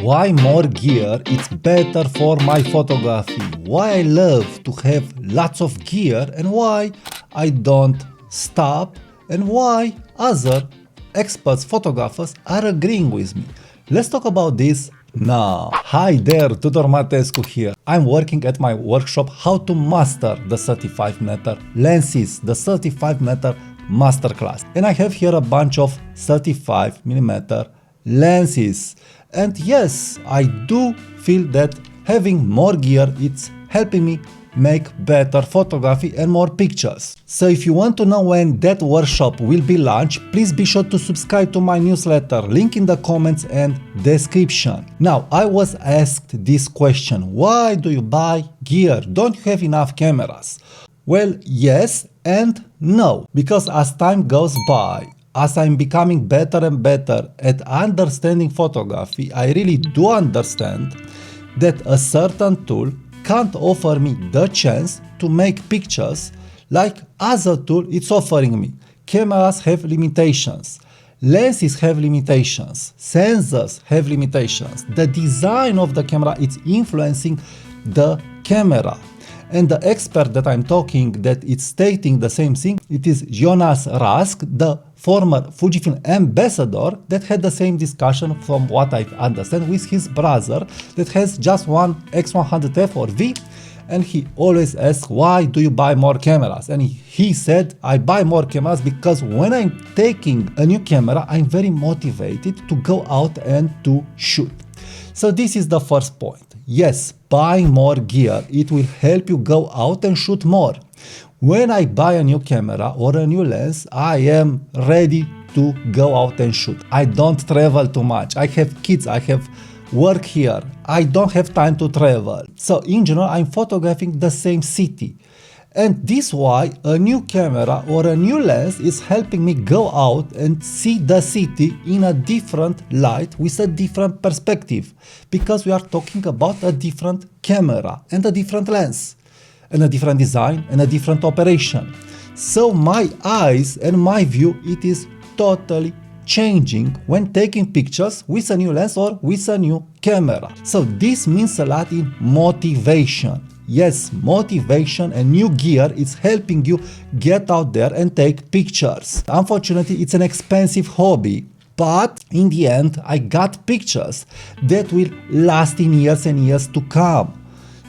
why more gear is better for my photography, why I love to have lots of gear and why I don't stop, and why other experts photographers are agreeing with me. Let's talk about this now. Hi there, TTArtisan here. I'm working at my workshop how to master the 35mm lenses, the 35mm masterclass. And I have here a bunch of 35mm lenses. And yes, I do feel that having more gear, it's helping me make better photography and more pictures. So if you want to know when that workshop will be launched, please be sure to subscribe to my newsletter, link in the comments and description. Now, I was asked this question, why do you buy gear? Don't you have enough cameras? Well, yes and no, because as time goes by, as I'm becoming better and better at understanding photography, I really do understand that a certain tool can't offer me the chance to make pictures like other tool it's offering me. Cameras have limitations, lenses have limitations, sensors have limitations. The design of the camera is influencing the camera. And the expert that I'm talking that is stating the same thing, it is Jonas Rask, the former Fujifilm ambassador that had the same discussion from what I understand with his brother that has just one X100F or V, and he always asks, why do you buy more cameras? And he said, I buy more cameras because when I'm taking a new camera, I'm very motivated to go out and to shoot. So this is the first point. Yes, buying more gear, it will help you go out and shoot more. When I buy a new camera or a new lens, I am ready to go out and shoot. I don't travel too much. I have kids, I have work here. I don't have time to travel. So in general, I'm photographing the same city. And this is why a new camera or a new lens is helping me go out and see the city in a different light with a different perspective, because we are talking about a different camera and a different lens and a different design and a different operation. So my eyes and my view, it is totally changing when taking pictures with a new lens or with a new camera. So this means a lot in motivation. Yes, motivation and new gear is helping you get out there and take pictures. Unfortunately, it's an expensive hobby, but in the end, I got pictures that will last in years and years to come.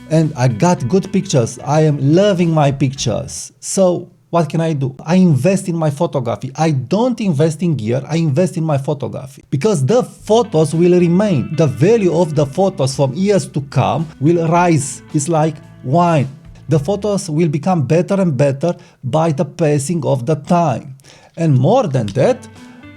And I got good pictures. I am loving my pictures. So what can I do? I invest in my photography. I don't invest in gear, I invest in my photography. Because the photos will remain. The value of the photos from years to come will rise. It's like wine. The photos will become better and better by the passing of the time. And more than that,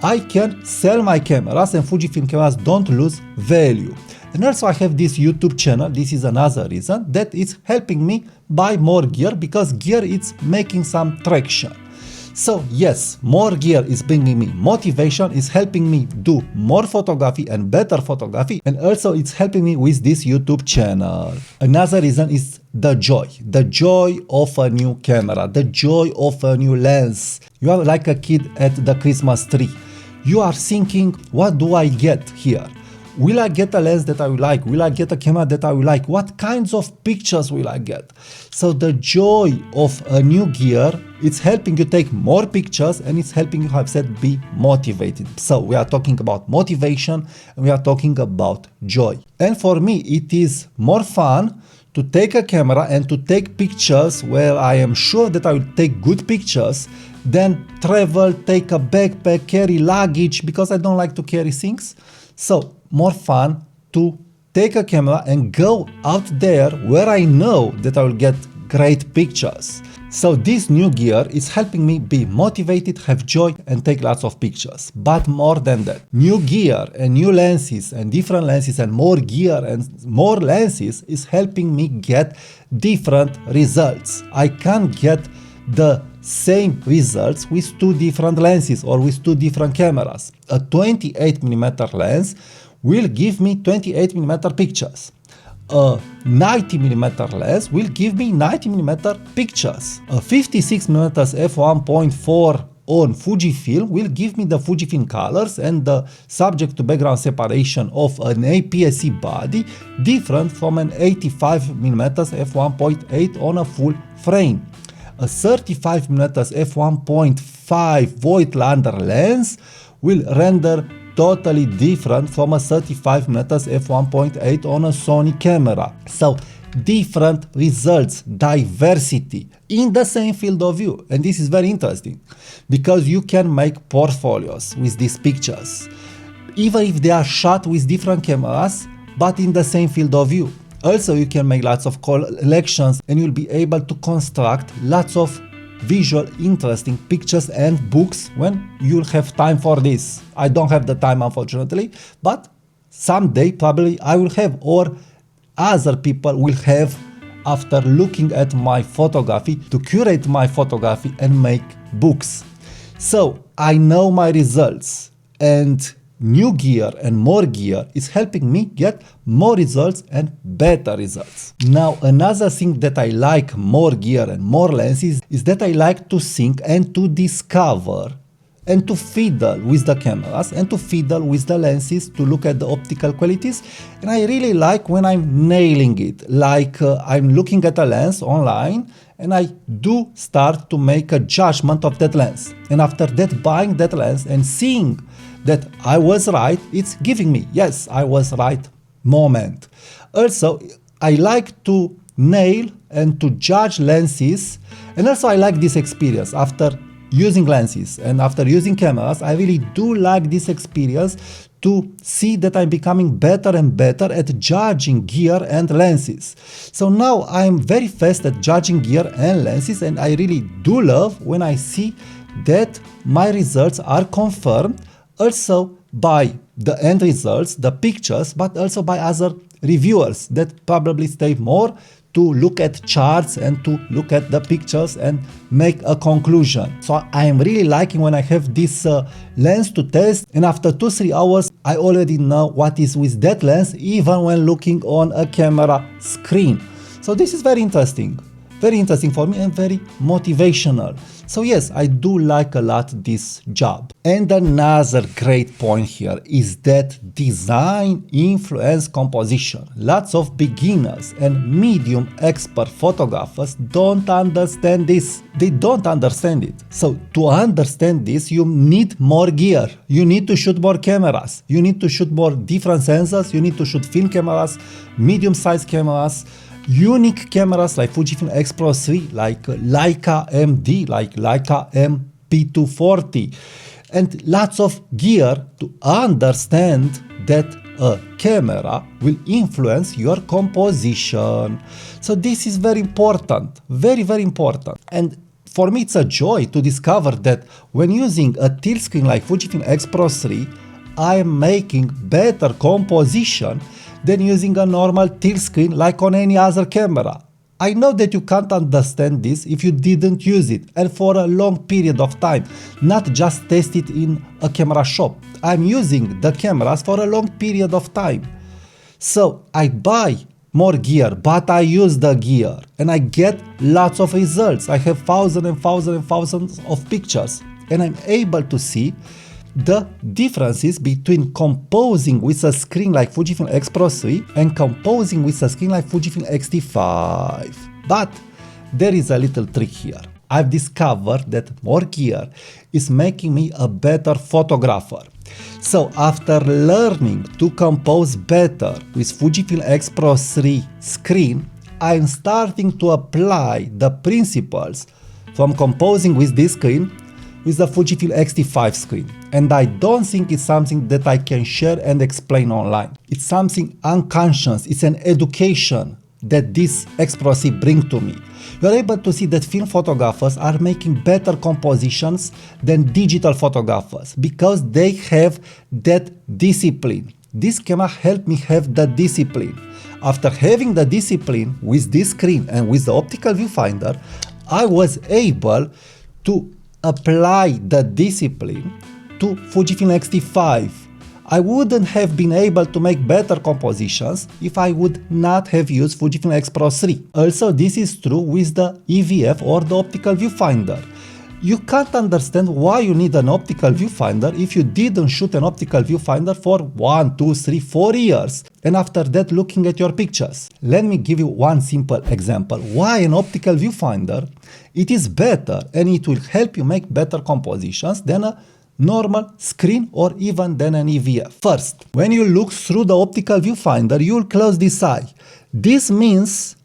I can sell my cameras and Fujifilm cameras don't lose value. And also I have this YouTube channel, this is another reason that it's helping me buy more gear, because gear is making some traction. So yes, more gear is bringing me motivation, is helping me do more photography and better photography, and also it's helping me with this YouTube channel. Another reason is the joy of a new camera, the joy of a new lens. You are like a kid at the Christmas tree. You are thinking, what do I get here? Will I get a lens that I will like? Will I get a camera that I will like? What kinds of pictures will I get? So the joy of a new gear, it's helping you take more pictures and it's helping you, I've said, be motivated. So we are talking about motivation and we are talking about joy. And for me, it is more fun to take a camera and to take pictures where I am sure that I will take good pictures than travel, take a backpack, carry luggage, because I don't like to carry things. So more fun to take a camera and go out there where I know that I will get great pictures. So this new gear is helping me be motivated, have joy and take lots of pictures. But more than that, new gear and new lenses and different lenses and more gear and more lenses is helping me get different results. I can't get the same results with two different lenses or with two different cameras. A 28mm lens will give me 28mm pictures. A 90mm lens will give me 90mm pictures. A 56mm f1.4 on Fujifilm will give me the Fujifilm colors and the subject to background separation of an APS-C body different from an 85mm f1.8 on a full frame. A 35mm f1.5 Voigtlander lens will render totally different from a 35mm f1.8 on a Sony camera. So different results, diversity in the same field of view. And this is very interesting because you can make portfolios with these pictures, even if they are shot with different cameras, but in the same field of view. Also, you can make lots of collections and you'll be able to construct lots of visual, interesting pictures and books when you'll have time for this. I don't have the time, unfortunately, but someday probably I will have, or other people will have, after looking at my photography, to curate my photography and make books. So I know my results, and new gear and more gear is helping me get more results and better results. Now, another thing that I like more gear and more lenses is that I like to think and to discover and to fiddle with the cameras and to fiddle with the lenses to look at the optical qualities. And I really like when I'm nailing it, like I'm looking at a lens online and I do start to make a judgment of that lens. And after that, buying that lens and seeing that I was right, it's giving me, yes, I was right moment. Also, I like to nail and to judge lenses, and also I like this experience after using lenses and after using cameras. I really do like this experience to see that I'm becoming better and better at judging gear and lenses. So now I'm very fast at judging gear and lenses, and I really do love when I see that my results are confirmed also by the end results, the pictures, but also by other reviewers that probably stay more to look at charts and to look at the pictures and make a conclusion. So I am really liking when I have this lens to test, and after 2-3 hours I already know what is with that lens, even when looking on a camera screen. So this is very interesting for me and very motivational. So yes, I do like a lot this job. And another great point here is that design influence composition. Lots of beginners and medium expert photographers don't understand this. They don't understand it. So to understand this, you need more gear. You need to shoot more cameras. You need to shoot more different sensors. You need to shoot film cameras, medium-sized cameras, unique cameras like Fujifilm X Pro 3, like Leica MD, like Leica MP240, and lots of gear to understand that a camera will influence your composition. So this is very important, very, very important. And for me, it's a joy to discover that when using a tilt screen like Fujifilm X Pro 3, I am making better composition than using a normal tilt screen like on any other camera. I know that you can't understand this if you didn't use it and for a long period of time, not just test it in a camera shop. I'm using the cameras for a long period of time. So I buy more gear, but I use the gear and I get lots of results. I have thousands and thousands and thousands of pictures, and I'm able to see the differences between composing with a screen like Fujifilm X Pro 3 and composing with a screen like Fujifilm X-T5. But there is a little trick here. I've discovered that more gear is making me a better photographer. So after learning to compose better with Fujifilm X Pro 3 screen, I'm starting to apply the principles from composing with this screen with the Fujifilm X-T5 screen. And I don't think it's something that I can share and explain online. It's something unconscious, it's an education that this X Pro 3 brings to me. You're able to see that film photographers are making better compositions than digital photographers because they have that discipline. This camera helped me have the discipline. After having the discipline with this screen and with the optical viewfinder, I was able to apply the discipline to Fujifilm X-T5. I wouldn't have been able to make better compositions if I would not have used Fujifilm X Pro 3. Also, this is true with the EVF or the optical viewfinder. You can't understand why you need an optical viewfinder if you didn't shoot an optical viewfinder for 1, 2, 3, 4 years, and after that looking at your pictures. Let me give you one simple example. Why an optical viewfinder? It is better and it will help you make better compositions than a normal screen or even than an EVF. First, when you look through the optical viewfinder, you will close this eye. This means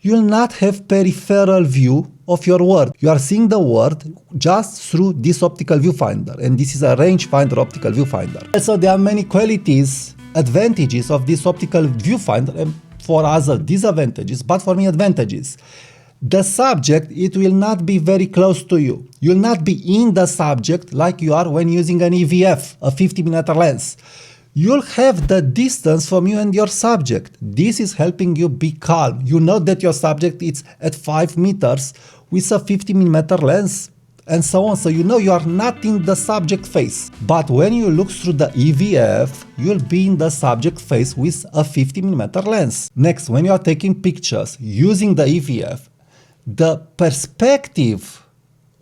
you will not have peripheral view of your world. You are seeing the world just through this optical viewfinder, and this is a rangefinder optical viewfinder. Also, there are many qualities, advantages of this optical viewfinder, and for others disadvantages, but for me advantages. The subject, it will not be very close to you. You will not be in the subject like you are when using an EVF, a 50mm lens. You'll have the distance from you and your subject. This is helping you be calm. You know that your subject is at 5 meters with a 50mm lens and so on. So you know you are not in the subject face. But when you look through the EVF, you'll be in the subject face with a 50mm lens. Next, when you are taking pictures using the EVF, the perspective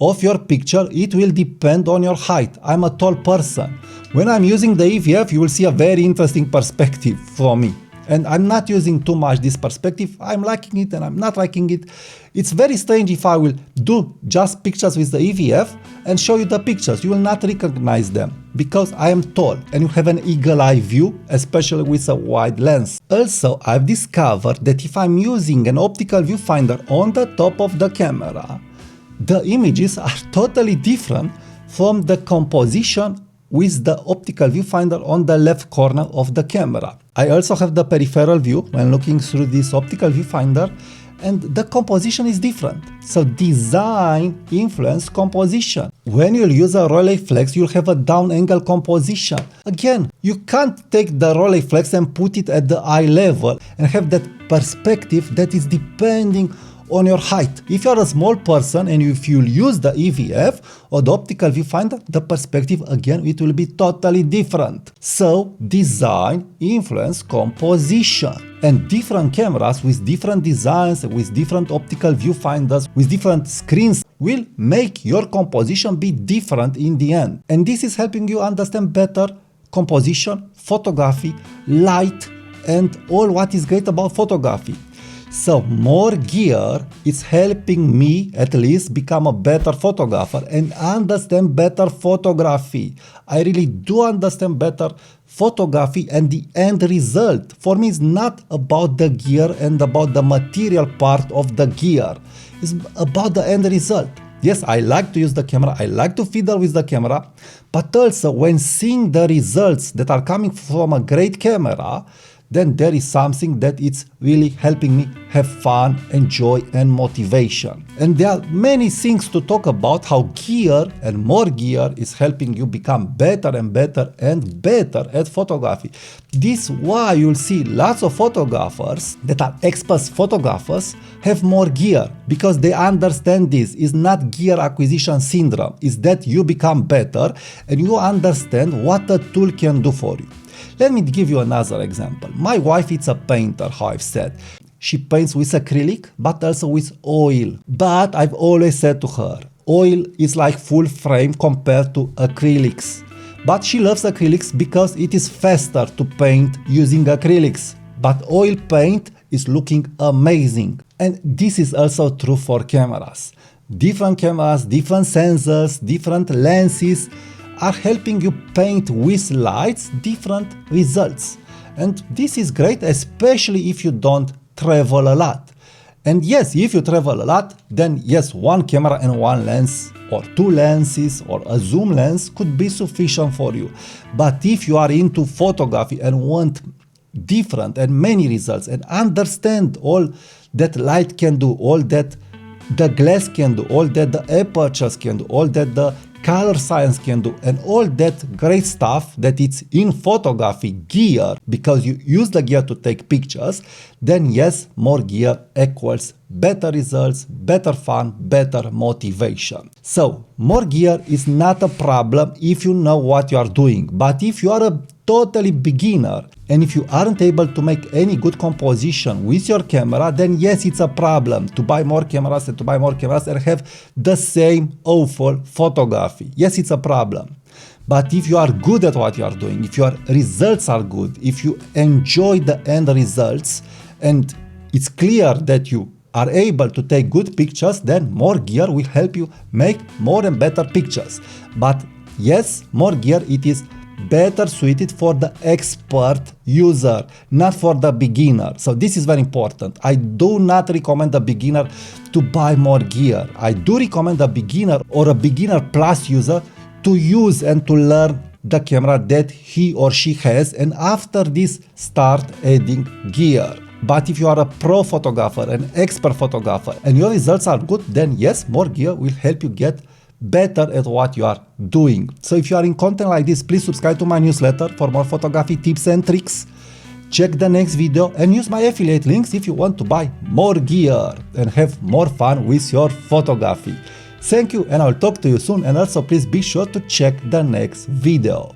of your picture, it will depend on your height. I'm a tall person. When I'm using the EVF, you will see a very interesting perspective for me. And I'm not using too much this perspective. I'm liking it and I'm not liking it. It's very strange if I will do just pictures with the EVF and show you the pictures. You will not recognize them because I am tall and you have an eagle eye view, especially with a wide lens. Also, I've discovered that if I'm using an optical viewfinder on the top of the camera, the images are totally different from the composition with the optical viewfinder on the left corner of the camera. I also have the peripheral view when looking through this optical viewfinder, and the composition is different. So design influence composition. When you'll use a Rollei flex, you'll have a down angle composition. Again, you can't take the Rollei flex and put it at the eye level and have that perspective that is depending on your height. If you're a small person and if you use the EVF or the optical viewfinder, the perspective again, it will be totally different. So design influence composition, and different cameras with different designs, with different optical viewfinders, with different screens will make your composition be different in the end. And this is helping you understand better composition, photography, light, and all what is great about photography. So more gear is helping me at least become a better photographer and understand better photography. I really do understand better photography, and the end result for me is not about the gear and about the material part of the gear. It's about the end result. Yes, I like to use the camera, I like to fiddle with the camera, but also when seeing the results that are coming from a great camera, then there is something that it's really helping me have fun, enjoy, and motivation. And there are many things to talk about how gear and more gear is helping you become better and better and better at photography. This is why you'll see lots of photographers that are expert photographers have more gear, because they understand this is not gear acquisition syndrome. It's that you become better and you understand what a tool can do for you. Let me give you another example. My wife is a painter, how I've said. She paints with acrylic, but also with oil. But I've always said to her, oil is like full frame compared to acrylics. But she loves acrylics because it is faster to paint using acrylics. But oil paint is looking amazing. And this is also true for cameras. Different cameras, different sensors, different lenses are helping you paint with lights different results. And this is great, especially if you don't travel a lot. And yes, if you travel a lot, then yes, one camera and one lens or two lenses or a zoom lens could be sufficient for you. But if you are into photography and want different and many results and understand all that light can do, all that the glass can do, all that the apertures can do, all that the color science can do, and all that great stuff that it's in photography gear, because you use the gear to take pictures, then yes, more gear equals better results, better fun, better motivation. So more gear is not a problem if you know what you are doing. But if you are a totally beginner And if you aren't able to make any good composition with your camera, then yes, it's a problem to buy more cameras and have the same awful photography. Yes, it's a problem. But if you are good at what you are doing, if your results are good, if you enjoy the end results, and it's clear that you are able to take good pictures, then more gear will help you make more and better pictures. But yes, more gear, it is better suited for the expert user, not for the beginner. So this is very important. I do not recommend a beginner to buy more gear. I do recommend a beginner or a beginner plus user to use and to learn the camera that he or she has, and after this start adding gear. But if you are a pro photographer, an expert photographer, and your results are good, then yes, more gear will help you get better at what you are doing. So if you are in content like this, please subscribe to my newsletter for more photography tips and tricks. Check the next video and use my affiliate links if you want to buy more gear and have more fun with your photography. Thank you, and I'll talk to you soon, and also please be sure to check the next video.